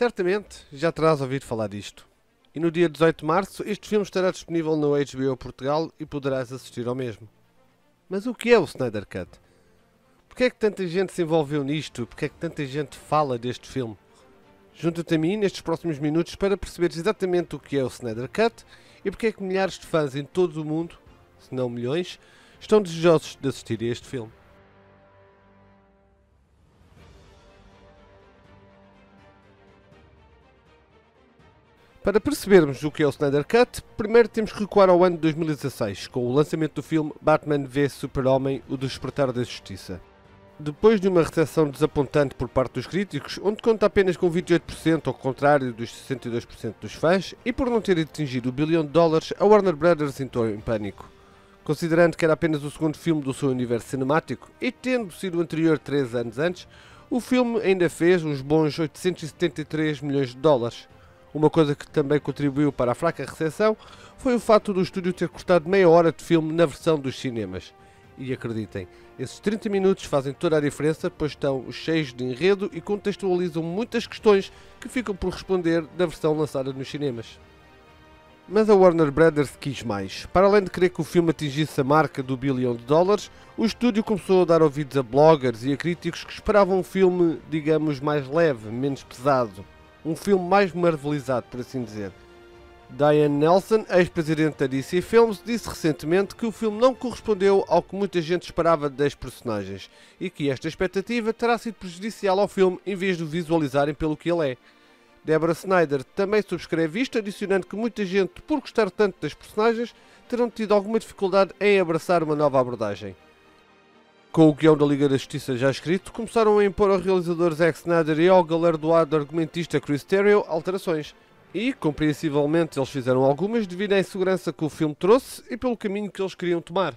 Certamente já terás ouvido falar disto. E no dia 18 de março este filme estará disponível no HBO Portugal e poderás assistir ao mesmo. Mas o que é o Snyder Cut? Porquê é que tanta gente se envolveu nisto? Porquê é que tanta gente fala deste filme? Junta-te a mim nestes próximos minutos para perceberes exatamente o que é o Snyder Cut e porque é que milhares de fãs em todo o mundo, se não milhões, estão desejosos de assistir a este filme. Para percebermos o que é o Snyder Cut, primeiro temos que recuar ao ano de 2016, com o lançamento do filme Batman v Super-Homem, o Despertar da Justiça. Depois de uma recepção desapontante por parte dos críticos, onde conta apenas com 28%, ao contrário dos 62% dos fãs, e por não ter atingido o bilhão de dólares, a Warner Bros. Entrou em pânico. Considerando que era apenas o segundo filme do seu universo cinemático, e tendo sido o anterior 3 anos antes, o filme ainda fez uns bons 873 milhões de dólares. Uma coisa que também contribuiu para a fraca recepção foi o fato do estúdio ter cortado meia hora de filme na versão dos cinemas. E acreditem, esses 30 minutos fazem toda a diferença, pois estão cheios de enredo e contextualizam muitas questões que ficam por responder da versão lançada nos cinemas. Mas a Warner Bros. Quis mais. Para além de querer que o filme atingisse a marca do bilhão de dólares, o estúdio começou a dar ouvidos a bloggers e a críticos que esperavam um filme, digamos, mais leve, menos pesado. Um filme mais marvelizado, por assim dizer. Diane Nelson, ex-presidente da DC Films, disse recentemente que o filme não correspondeu ao que muita gente esperava das personagens e que esta expectativa terá sido prejudicial ao filme em vez de o visualizarem pelo que ele é. Deborah Snyder também subscreve isto, adicionando que muita gente, por gostar tanto das personagens, terão tido alguma dificuldade em abraçar uma nova abordagem. Com o guião da Liga da Justiça já escrito, começaram a impor ao realizador Zack Snyder e ao galardoado argumentista Chris Terrio alterações. E, compreensivelmente, eles fizeram algumas devido à insegurança que o filme trouxe e pelo caminho que eles queriam tomar.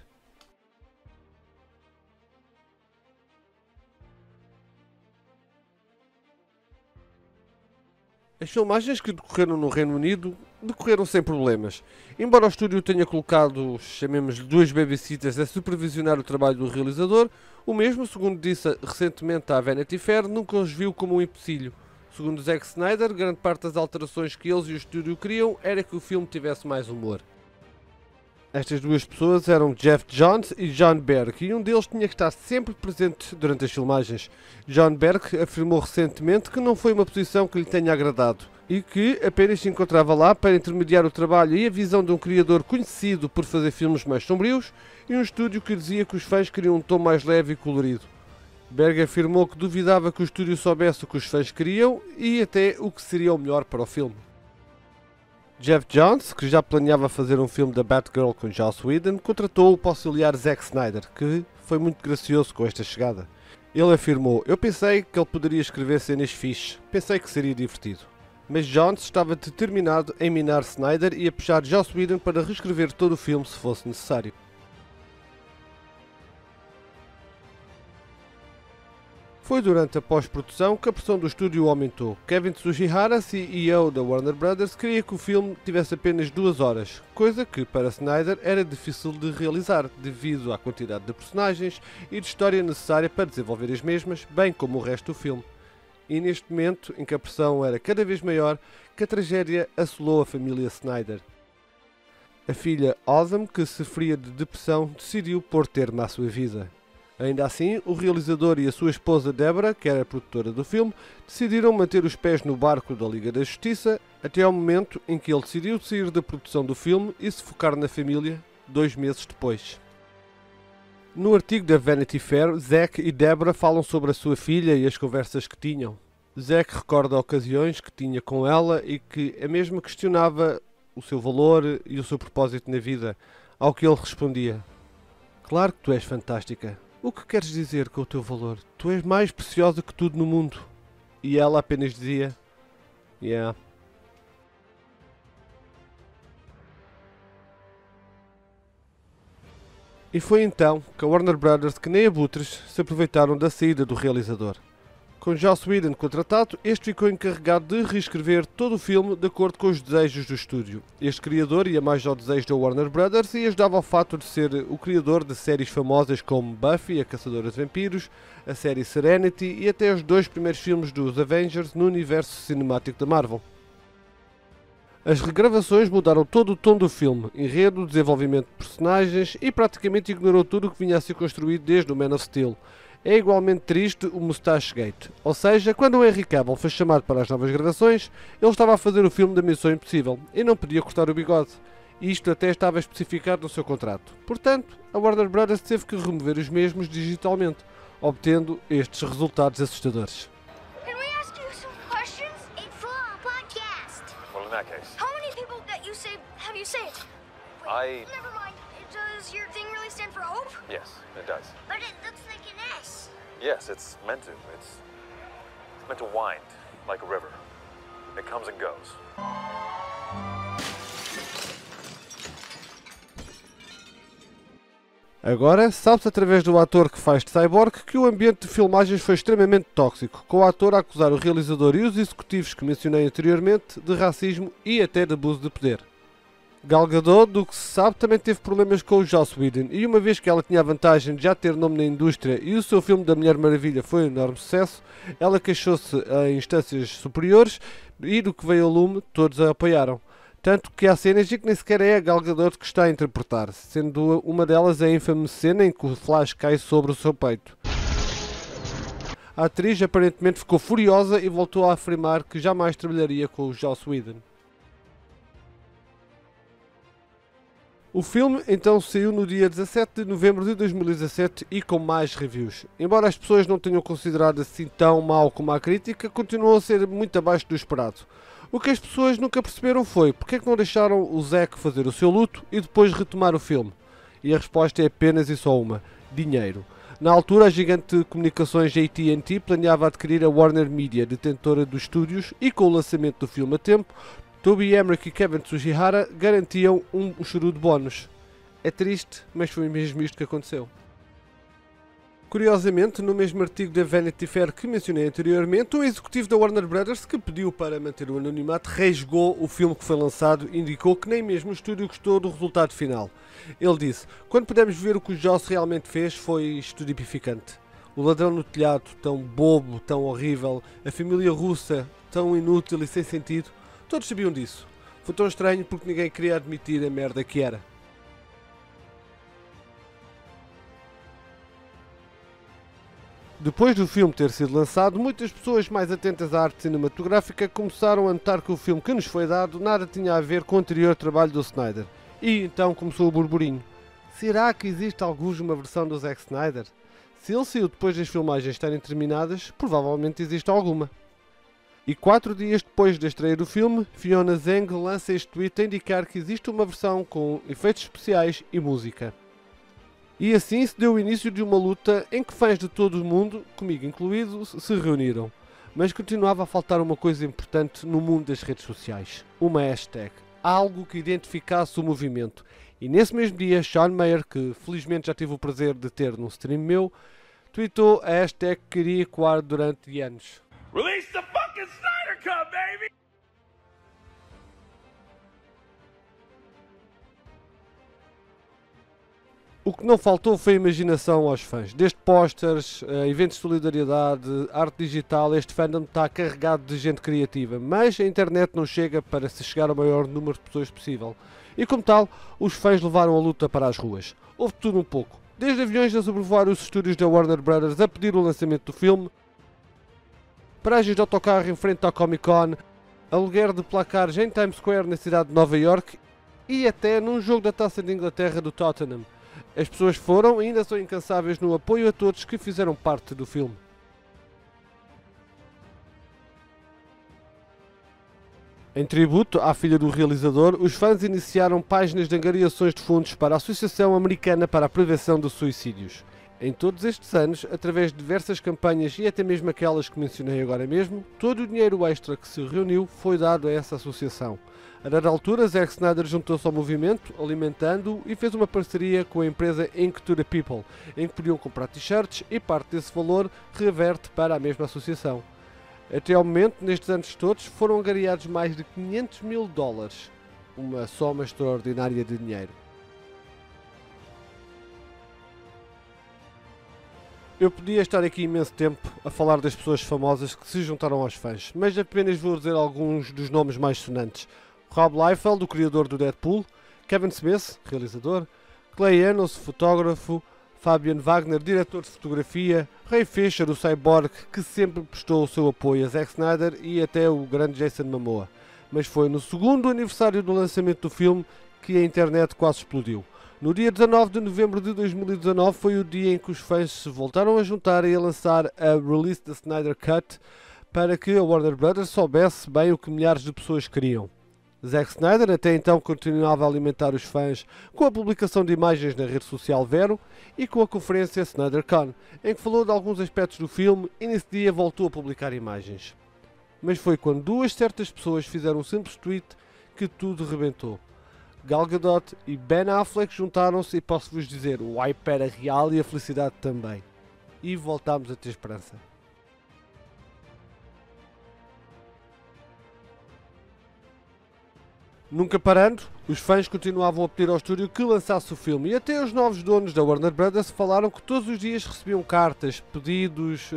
As filmagens que decorreram no Reino Unido decorreram sem problemas. Embora o estúdio tenha colocado, chamemos-lhe, 2 babysitters a supervisionar o trabalho do realizador, o mesmo, segundo disse recentemente à Vanity Fair, nunca os viu como um empecilho. Segundo Zack Snyder, grande parte das alterações que eles e o estúdio queriam era que o filme tivesse mais humor. Estas duas pessoas eram Geoff Johns e Jon Berg, e um deles tinha que estar sempre presente durante as filmagens. Jon Berg afirmou recentemente que não foi uma posição que lhe tenha agradado e que apenas se encontrava lá para intermediar o trabalho e a visão de um criador conhecido por fazer filmes mais sombrios e um estúdio que dizia que os fãs queriam um tom mais leve e colorido. Berg afirmou que duvidava que o estúdio soubesse o que os fãs queriam e até o que seria o melhor para o filme. Geoff Johns, que já planeava fazer um filme da Batgirl com Joss Whedon, contratou o auxiliar Zack Snyder, que foi muito gracioso com esta chegada. Ele afirmou: "Eu pensei que ele poderia escrever cenas fixe, pensei que seria divertido." Mas Johns estava determinado em minar Snyder e a puxar Joss Whedon para reescrever todo o filme se fosse necessário. Foi durante a pós-produção que a pressão do estúdio aumentou. Kevin Tsujihara, CEO da Warner Bros., queria que o filme tivesse apenas 2 horas, coisa que para Snyder era difícil de realizar, devido à quantidade de personagens e de história necessária para desenvolver as mesmas, bem como o resto do filme. E neste momento, em que a pressão era cada vez maior, que a tragédia assolou a família Snyder. A filha Autumn, que sofria de depressão, decidiu pôr termo à sua vida. Ainda assim, o realizador e a sua esposa Deborah, que era a produtora do filme, decidiram manter os pés no barco da Liga da Justiça até ao momento em que ele decidiu sair da produção do filme e se focar na família 2 meses depois. No artigo da Vanity Fair, Zack e Deborah falam sobre a sua filha e as conversas que tinham. Zack recorda ocasiões que tinha com ela e que a mesma questionava o seu valor e o seu propósito na vida, ao que ele respondia: "Claro que tu és fantástica. O que queres dizer com o teu valor? Tu és mais preciosa que tudo no mundo." E ela apenas dizia: "Yeah." E foi então que a Warner Bros., que nem abutres, se aproveitaram da saída do realizador. Com Joss Whedon contratado, este ficou encarregado de reescrever todo o filme de acordo com os desejos do estúdio. Este criador ia mais ao desejo da Warner Brothers e ajudava ao fato de ser o criador de séries famosas como Buffy, a Caçadora de Vampiros, a série Serenity e até os 2 primeiros filmes dos Avengers no universo cinemático da Marvel. As regravações mudaram todo o tom do filme, enredo, desenvolvimento de personagens e praticamente ignorou tudo o que vinha a ser construído desde o Man of Steel. É igualmente triste o Mustache Gate, ou seja, quando o Henry Cavill foi chamado para as novas gravações, ele estava a fazer o filme da Missão Impossível e não podia cortar o bigode. Isto até estava especificado no seu contrato. Portanto, a Warner Brothers teve que remover os mesmos digitalmente, obtendo estes resultados assustadores. Can we ask you some questions? It's for our podcast. Well, in that case, How many people that you saved have you saved? Never mind. Does your thing really stand for hope? Yes, it does. But it looks like an S. Yes, it's meant to. It's meant to wind like a river. It comes and goes. Agora, sabe-se através do ator que faz de Cyborg que o ambiente de filmagens foi extremamente tóxico, com o ator a acusar o realizador e os executivos que mencionei anteriormente de racismo e até de abuso de poder. Gal Gadot, do que se sabe, também teve problemas com o Joss Whedon e uma vez que ela tinha a vantagem de já ter nome na indústria e o seu filme da Mulher Maravilha foi um enorme sucesso, ela queixou-se a instâncias superiores e do que veio ao lume todos a apoiaram. Tanto que há cenas em que nem sequer é a Gal Gadot que está a interpretar, sendo uma delas a ínfame cena em que o Flash cai sobre o seu peito. A atriz aparentemente ficou furiosa e voltou a afirmar que jamais trabalharia com o Joss Whedon. O filme então saiu no dia 17 de novembro de 2017 e com mais reviews. Embora as pessoas não tenham considerado assim tão mau como a crítica, continuou a ser muito abaixo do esperado. O que as pessoas nunca perceberam foi porque é que não deixaram o Zack fazer o seu luto e depois retomar o filme. E a resposta é apenas e só uma: dinheiro. Na altura, a gigante de comunicações AT&T planeava adquirir a Warner Media, detentora dos estúdios, e com o lançamento do filme a tempo, Toby Emmerich e Kevin Tsujihara garantiam um churu de bónus. É triste, mas foi mesmo isto que aconteceu. Curiosamente, no mesmo artigo da Vanity Fair que mencionei anteriormente, um executivo da Warner Brothers que pediu para manter o anonimato rasgou o filme que foi lançado e indicou que nem mesmo o estúdio gostou do resultado final. Ele disse: "Quando pudemos ver o que o Joss realmente fez, foi estupidificante. O ladrão no telhado, tão bobo, tão horrível, a família russa, tão inútil e sem sentido. Todos sabiam disso. Foi tão estranho porque ninguém queria admitir a merda que era." Depois do filme ter sido lançado, muitas pessoas mais atentas à arte cinematográfica começaram a notar que o filme que nos foi dado nada tinha a ver com o anterior trabalho do Snyder. E então começou o burburinho. Será que existe alguns uma versão do Zack Snyder? Se ele saiu depois das filmagens estarem terminadas, provavelmente existe alguma. E 4 dias depois da estreia do filme, Fiona Zhang lança este tweet a indicar que existe uma versão com efeitos especiais e música. E assim se deu o início de uma luta em que fãs de todo o mundo, comigo incluído, se reuniram. Mas continuava a faltar uma coisa importante no mundo das redes sociais. Uma hashtag. Algo que identificasse o movimento. E nesse mesmo dia, Sean Mayer, que felizmente já tive o prazer de ter num stream meu, tweetou a hashtag que queria ecoar durante anos. Release the fucking Snyder Cut, baby! O que não faltou foi imaginação aos fãs. Desde posters, eventos de solidariedade, arte digital, este fandom está carregado de gente criativa, mas a internet não chega para se chegar ao maior número de pessoas possível. E como tal, os fãs levaram a luta para as ruas. Houve tudo um pouco. Desde aviões a sobrevoar os estúdios da Warner Brothers a pedir o lançamento do filme, paragens de autocarro em frente à Comic Con, aluguer de placares em Times Square na cidade de Nova York e até num jogo da Taça de Inglaterra do Tottenham. As pessoas foram e ainda são incansáveis no apoio a todos que fizeram parte do filme. Em tributo à filha do realizador, os fãs iniciaram páginas de angariações de fundos para a Associação Americana para a Prevenção de Suicídios. Em todos estes anos, através de diversas campanhas e até mesmo aquelas que mencionei agora mesmo, todo o dinheiro extra que se reuniu foi dado a essa associação. A dada altura, Zack Snyder juntou-se ao movimento, alimentando-o e fez uma parceria com a empresa Ink to the People, em que podiam comprar t-shirts e parte desse valor reverte para a mesma associação. Até ao momento, nestes anos todos, foram angariados mais de 500 mil dólares, uma soma extraordinária de dinheiro. Eu podia estar aqui imenso tempo a falar das pessoas famosas que se juntaram aos fãs, mas apenas vou dizer alguns dos nomes mais sonantes. Rob Liefeld, o criador do Deadpool, Kevin Smith, realizador, Clay Enos, fotógrafo, Fabian Wagner, diretor de fotografia, Ray Fisher, o cyborg, que sempre prestou o seu apoio a Zack Snyder, e até o grande Jason Momoa. Mas foi no segundo aniversário do lançamento do filme que a internet quase explodiu. No dia 19 de novembro de 2019 foi o dia em que os fãs se voltaram a juntar e a lançar a release da Snyder Cut para que a Warner Bros. Soubesse bem o que milhares de pessoas queriam. Zack Snyder até então continuava a alimentar os fãs com a publicação de imagens na rede social Vero e com a conferência SnyderCon, em que falou de alguns aspectos do filme e nesse dia voltou a publicar imagens. Mas foi quando duas certas pessoas fizeram um simples tweet que tudo rebentou. Gal Gadot e Ben Affleck juntaram-se e posso-vos dizer, o hype era real e a felicidade também. E voltámos a ter esperança. Nunca parando, os fãs continuavam a pedir ao estúdio que lançasse o filme e até os novos donos da Warner Bros. Falaram que todos os dias recebiam cartas, pedidos,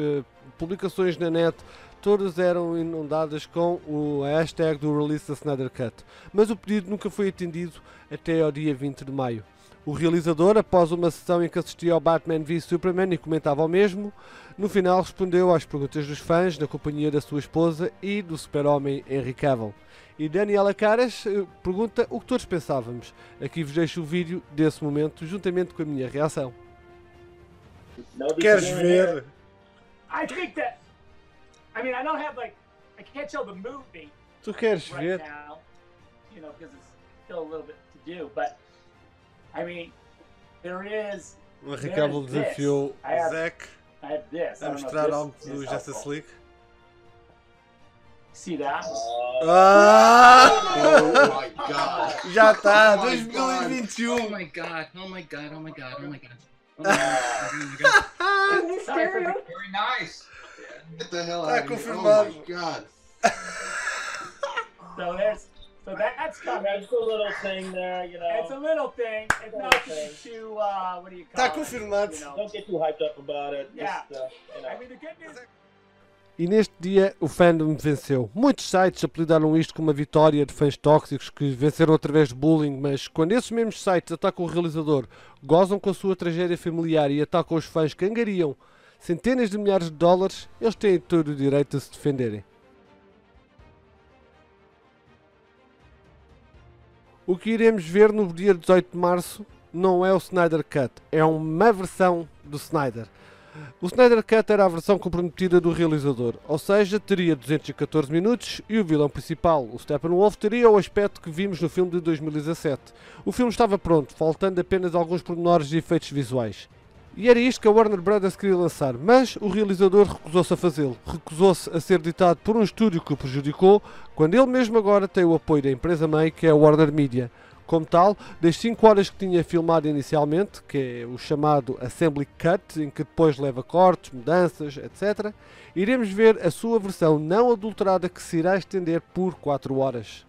publicações na net, todas eram inundadas com o hashtag do release da Snyder Cut, mas o pedido nunca foi atendido até ao dia 20 de maio. O realizador, após uma sessão em que assistia ao Batman v Superman e comentava o mesmo, no final respondeu às perguntas dos fãs na companhia da sua esposa e do super-homem Henry Cavill. E Daniela Caras pergunta o que todos pensávamos. Aqui vos deixo o vídeo desse momento juntamente com a minha reação. Queres ver? I think that. I mean, I don't have I can't show the movie Tu queres right ver? now, because it's still a little bit to do. But I mean, there is. O Henry Cavill desafiou o Zack I have this. a mostrar algo do Justice League. See that? Oh my god. Já está, Oh my 2021. Oh my god, oh my god, oh my god, oh my god. Oh my god, oh my god. Sorry for the- Very nice. Get the hell Tá out of here. confirmado. Oh my god. So that's coming. That's a little thing there, It's a little thing. It's Little nothing thing. to what do you call Tá it? confirmado. Don't get too hyped up about it. Yeah. Just, I mean, the good news. E neste dia o fandom venceu. Muitos sites apelidaram isto como uma vitória de fãs tóxicos que venceram através de bullying, mas quando esses mesmos sites atacam o realizador, gozam com a sua tragédia familiar e atacam os fãs que angariam centenas de milhares de dólares, eles têm todo o direito a se defenderem. O que iremos ver no dia 18 de março não é o Snyder Cut, é uma versão do Snyder. O Snyder Cut era a versão comprometida do realizador, ou seja, teria 214 minutos e o vilão principal, o Steppenwolf, teria o aspecto que vimos no filme de 2017. O filme estava pronto, faltando apenas alguns pormenores e efeitos visuais. E era isto que a Warner Bros. Queria lançar, mas o realizador recusou-se a fazê-lo. Recusou-se a ser ditado por um estúdio que o prejudicou, quando ele mesmo agora tem o apoio da empresa-mãe, que é a Warner Media. Como tal, das 5 horas que tinha filmado inicialmente, que é o chamado Assembly Cut, em que depois leva cortes, mudanças, etc., iremos ver a sua versão não adulterada que se irá estender por 4 horas.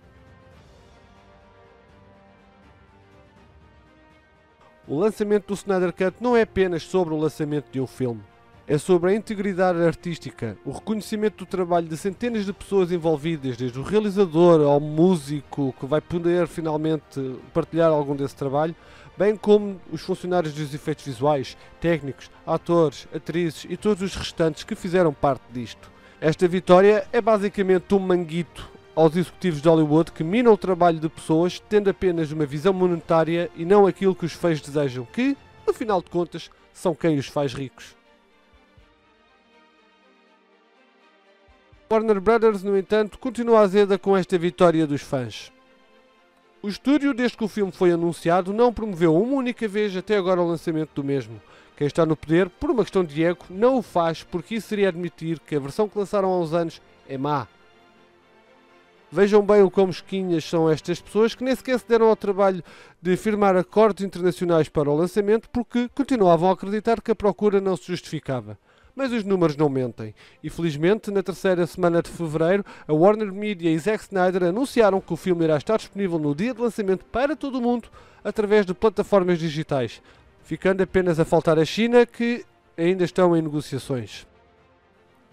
O lançamento do Snyder Cut não é apenas sobre o lançamento de um filme. É sobre a integridade artística, o reconhecimento do trabalho de centenas de pessoas envolvidas, desde o realizador ao músico que vai poder finalmente partilhar algum desse trabalho, bem como os funcionários dos efeitos visuais, técnicos, atores, atrizes e todos os restantes que fizeram parte disto. Esta vitória é basicamente um manguito aos executivos de Hollywood que minam o trabalho de pessoas tendo apenas uma visão monetária e não aquilo que os fãs desejam, que, no final de contas, são quem os faz ricos. Warner Bros., no entanto, continua azeda com esta vitória dos fãs. O estúdio, desde que o filme foi anunciado, não promoveu uma única vez até agora o lançamento do mesmo. Quem está no poder, por uma questão de ego, não o faz porque isso seria admitir que a versão que lançaram há uns anos é má. Vejam bem o quão mesquinhas são estas pessoas que nem sequer se deram ao trabalho de firmar acordos internacionais para o lançamento porque continuavam a acreditar que a procura não se justificava. Mas os números não mentem. E felizmente, na terceira semana de fevereiro, a Warner Media e Zack Snyder anunciaram que o filme irá estar disponível no dia de lançamento para todo o mundo através de plataformas digitais, ficando apenas a faltar a China, que ainda estão em negociações.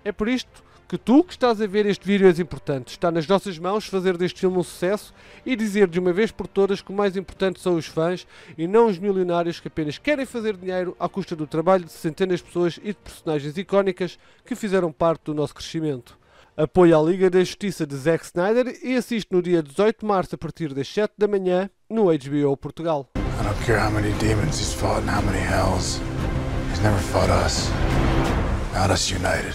É por isto que tu que estás a ver este vídeo és importante. Está nas nossas mãos fazer deste filme um sucesso e dizer de uma vez por todas que o mais importante são os fãs e não os milionários que apenas querem fazer dinheiro à custa do trabalho de centenas de pessoas e de personagens icónicas que fizeram parte do nosso crescimento. Apoia a Liga da Justiça de Zack Snyder e assiste no dia 18 de março a partir das 7 da manhã no HBO Portugal. I don't care how many demons he's fought and how many hells. He's never fought us. Not us united.